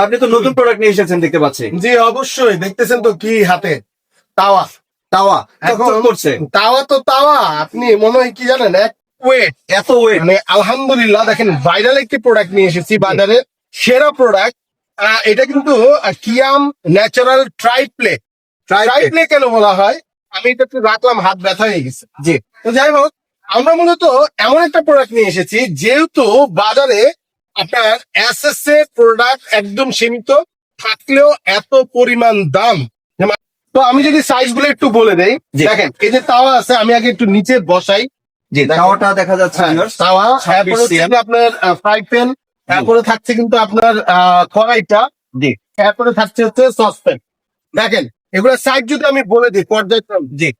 আপনি তো নতুন প্রোডাক্ট নিয়ে এসেছেন দেখতে পাচ্ছি। জি অবশ্যই, দেখতেছেন তো কি হাতে তাওয়া। তাওয়া এখন করছে, তাওয়া তো তাওয়া, আপনি মনে হয় কি জানেন, এক ওয়েট এত ওয়েট। মানে আলহামদুলিল্লাহ দেখেন ভাইরাল একটি প্রোডাক্ট নিয়ে এসেছি, বাজারের সেরা প্রোডাক্ট। এটা কিন্তু কিয়াম ন্যাচারাল ট্রাইপ্লে। ট্রাইপ্লে কেন বলা হয়, আমি এটা একটু রাখলাম, হাত ব্যথা হয়ে গেছে। জি, তো যাই হোক, আমরা মূলত এমন একটা প্রোডাক্ট নিয়ে এসেছি যেহেতু বাজারে আপনার এসএস এর প্রোডাক্ট একদম সীমিত থাকলেও এত পরিমাণ দাম। তো আমি যদি সাইজ গুলো একটু বলে দেই, জি। দেখেন এই যে তাওয়া আছে, আমি আগে একটু নিচে বসাই। জি, তাওয়াটা দেখা যাচ্ছে viewers। তাওয়া, 26 তারপরে হচ্ছে cm যে আপনার ফ্রাই প্যান, তারপরে থাকছে কিন্তু আপনার কড়াইটা, জি তারপরে থাকছে হচ্ছে সসপ্যান। দেখেন এগুলো সাইজ যদি আমি বলে দিই পর্যায়ক্রম, জি,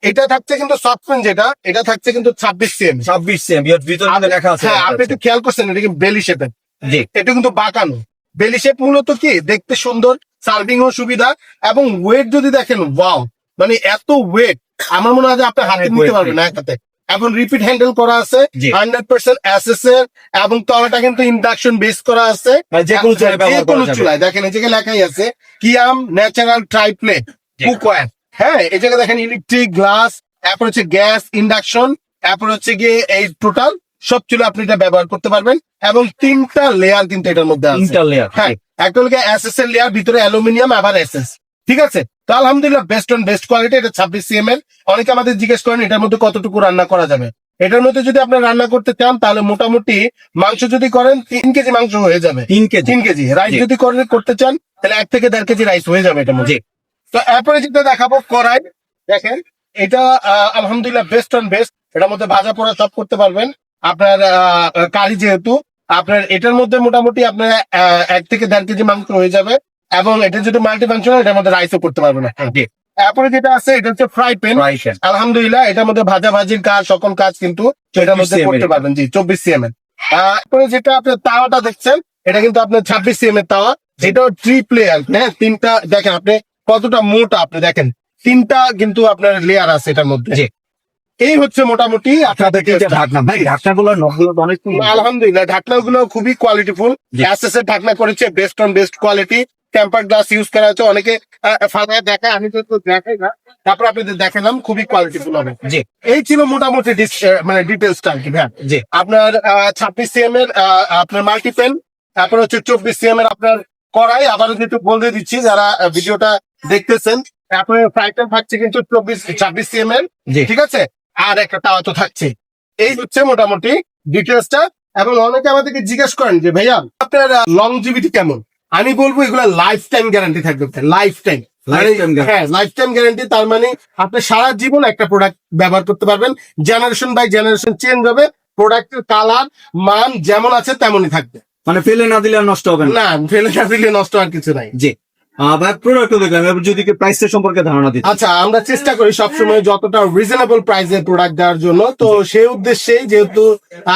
এটা থাকছে কিন্তু সসপ্যান, যেটা এটা থাকছে কিন্তু 26 cm। 26 cm এর ভিতরে কিন্তু লেখা আছে। হ্যাঁ, আপনি একটু খেয়াল করছেন, এটা কিন্তু বেলি শেপের, জি, এটা কিন্তু বাঁকানো। বেলি শেপ মূলত কি দেখতে সুন্দর, সার্ভিং ও সুবিধা, এবং ওয়েট যদি দেখেন, ওয়াও, মানে এত ওয়েট আমার মনে হয় যে আপনি হাতে অনেক নিতে weight, পারবেন না এক হাতে। এখন রিপিট হ্যান্ডেল করা আছে, জি। 100% এসএস এর, এবং তলাটা কিন্তু ইন্ডাকশন বেস করা আছে। মানে যে কোনো চুলায় ব্যবহার যে কোনো করা যাবে। চুলায়, দেখেন এই জায়গায় লেখাই আছে কিয়াম ন্যাচারাল ট্রাইপ্লে জি। কুকওয়্যার। হ্যাঁ, এই জায়গায় দেখেন ইলেকট্রিক, গ্লাস, তারপর হচ্ছে গ্যাস, ইন্ডাকশন, তারপর হচ্ছে গিয়ে এই টোটাল সব চুলা আপনি এটা ব্যবহার করতে পারবেন। এবং 3টা লেয়ার কিন্তু এটার মধ্যে আছে। Inter layer. হ্যাঁ, একটা হলো এসএস এর লেয়ার, ভিতরে অ্যালুমিনিয়াম, আবার এসএস। ঠিক আছে, তো আলহামদুলিল্লাহ বেস্ট অন বেস্ট কোয়ালিটি। এটা 26 cm এর। অনেকে আমাদের জিজ্ঞেস করেন এটার মধ্যে কতটুকু রান্না করা যাবে। এটার মধ্যে যদি আপনি রান্না করতে চান তাহলে মোটামুটি মাংস যদি করেন 3 কেজি মাংস হয়ে যাবে। 3 কেজি। 3 কেজি রাইস জি। যদি করতে চান তাহলে 1 থেকে 1.5 কেজি রাইস হয়ে যাবে এটার মধ্যে। জি। তো এরপরে যেটা দেখাবো কড়াই, দেখেন এটা আলহামদুলিল্লাহ বেস্ট অন বেস্ট। এটার মধ্যে ভাজা পোড়া সব করতে পারবেন। আপনার কারি যেহেতু, আপনার এটার মধ্যে মোটামুটি আপনার 1 থেকে 1.5 কেজি মাংস হয়ে যাবে। এবং এটা যদি মাল্টি ফাংশনাল, এটার মধ্যে রাইসও করতে পারবেন না। জি। তারপরে যেটা আছে এটা হচ্ছে ফ্রাই প্যান। Right hand। আলহামদুলিল্লাহ এটার মধ্যে ভাজা ভাজির কাজ, সকল কাজ কিন্তু এটার মধ্যে 24 cm করতে পারবেন। জি, 24 cm এর। তারপরে যেটা আপনার তাওয়াটা দেখছেন, এটা কিন্তু আপনার 26 cm এর তাওয়া, যেটাও ট্রিপ্লে আর কি। হ্যাঁ, 3টা দেখেন আপনি কতটা মোটা, আপনি দেখেন 3টা কিন্তু আপনার লেয়ার আছে এটার মধ্যে। জি। এই হচ্ছে মোটামুটি আপনাদের ঢাকনা ভাই, ঢাকনাগুলো নখগুলো তো অনেক সুন্দর। আলহামদুলিল্লাহ ঢাকনাগুলো খুবই কোয়ালিটিফুল। জি। এসএস এর ঢাকনা করেছে best on best quality. Temper glass use করা হচ্ছে। অনেকে ফালায় দেখায়, আমি তো দেখাই না, তারপর আপনাদের দেখালাম, খুবই কোয়ালিটিফুল হবে। জি। এই ছিল মোটামুটি মানে ডিটেলসটা আর কি। হ্যাঁ, জি। আপনার 26 cm এর আপনার মাল্টি পেন, তারপর হচ্ছে 24 cm এর আপনার কড়াই। আবারও যেহেতু বলে দিচ্ছি যারা ভিডিওটা দেখতেছেন, তারপরে ফ্রাই প্যান থাকছে কিন্তু 26 cm এর। জি। ঠিক আছে, আর একটা তাওয়া তো থাকছে। এই হচ্ছে মোটামুটি ডিটেলসটা। এবং অনেকে আমাদেরকে জিজ্ঞেস করেন যে ভাইয়া আপনার লংজিভিটি কেমন। আমি বলবো এগুলো লাইফ টাইম গ্যারান্টি থাকবে, লাইফ টাইম। Lifetime guarantee। হ্যাঁ, লাইফ টাইম গ্যারান্টি, তার মানে আপনি সারা জীবন একটা প্রোডাক্ট ব্যবহার করতে পারবেন। জেনারেশন বাই জেনারেশন চেঞ্জ হবে, প্রোডাক্টের কালার মান যেমন আছে তেমনই থাকবে। মানে ফেলে না দিলে আর নষ্ট হবে না। না, ফেলে না দিলে নষ্ট আর কিছু নাই। জি। ভাই প্রোডাক্ট দেখলাম, এবার যদি প্রাইসের সম্পর্কে ধারণা দিতে। আচ্ছা, আমরা চেষ্টা করি সবসময় যতটা রিজনেবল প্রাইসের প্রোডাক্ট দেওয়ার জন্য। তো সেই উদ্দেশ্যেই যেহেতু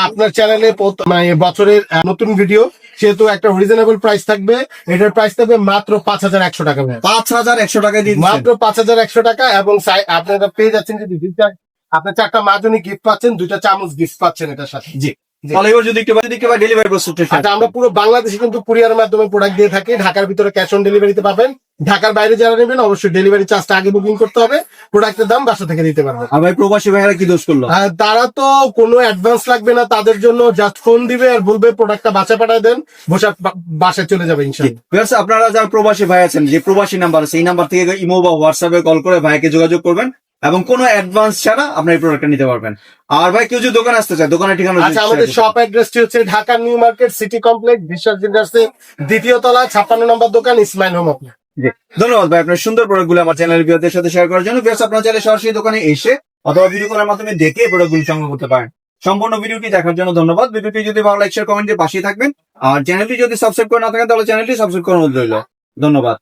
আপনার চ্যানেলে মানে বছরের নতুন ভিডিও, সেহেতু একটা রিজনেবল প্রাইস থাকবে। এটার প্রাইস থাকবে মাত্র 5100 টাকা। 5100 টাকায় দিয়ে দিচ্ছেন। মাত্র 5100 টাকা। এবং আপনারা পেয়ে যাচ্ছেন যদি আপনার 4টা মাজনি গিফট পাচ্ছেন, 2টা চামচ গিফট পাচ্ছেন এটার সাথে। জি। তাহলে এবার যদি একটু ডেলিভারি প্রসেসটা। আচ্ছা, আমরা পুরো বাংলাদেশে কিন্তু কুরিয়ারের মাধ্যমে প্রোডাক্ট দিয়ে থাকি। ঢাকার ভিতরে ক্যাশ অন ডেলিভারিতে পাবেন। ঢাকার বাইরে যারা নেবেন অবশ্যই ডেলিভারি চার্জটা আগে বুকিং করতে হবে, প্রোডাক্টের দাম বাসা থেকে দিতে পারবেন। আর ভাই প্রবাসী ভাইরা কি দোষ করলো? তারা তো কোনো অ্যাডভান্স লাগবে না, তাদের জন্য জাস্ট ফোন দিবে আর বলবে প্রোডাক্টটা বাসা পাঠায় দেন, বাসায় চলে যাবে ইনশাআল্লাহ। Viewers, আপনারা যারা প্রবাসী ভাই আছেন, যে প্রবাসী নাম্বার আছে এই নাম্বার থেকে ইমো বা হোয়াটসঅ্যাপে কল করে ভাইকে যোগাযোগ করবেন এবং কোনো অ্যাডভান্স ছাড়া আপনার এই প্রোডাক্টটা নিতে পারবেন। আর ভাই কেউ যদি দোকানে আসতে চায়, দোকানের ঠিকানা। আচ্ছা, আমাদের শপ অ্যাড্রেসটি হচ্ছে Dhaka new market city complex, বিশ্বাস জুয়েলার্সের 2য় তলা, 56 নম্বর দোকান, ইসমাইল হোম। জি, ধন্যবাদ ভাই আপনার সুন্দর প্রোডাক্টগুলো আমার চ্যানেলের ভিউয়ারদের সাথে শেয়ার করার জন্য। Viewers, আপনারা চাইলে সরাসরি দোকানে এসে অথবা ভিডিও কলের মাধ্যমে দেখে প্রোডাক্টগুলো সংগ্রহ করতে পারেন। সম্পূর্ণ ভিডিওটি দেখার জন্য ধন্যবাদ। ভিডিওটি যদি ভালো লাইক শেয়ার কমেন্টে পাশে থাকবেন। আর চ্যানেলটি যদি সাবস্ক্রাইব করে না থাকেন তাহলে চ্যানেলটি সাবস্ক্রাইব করার অনুরোধ রইল। ধন্যবাদ।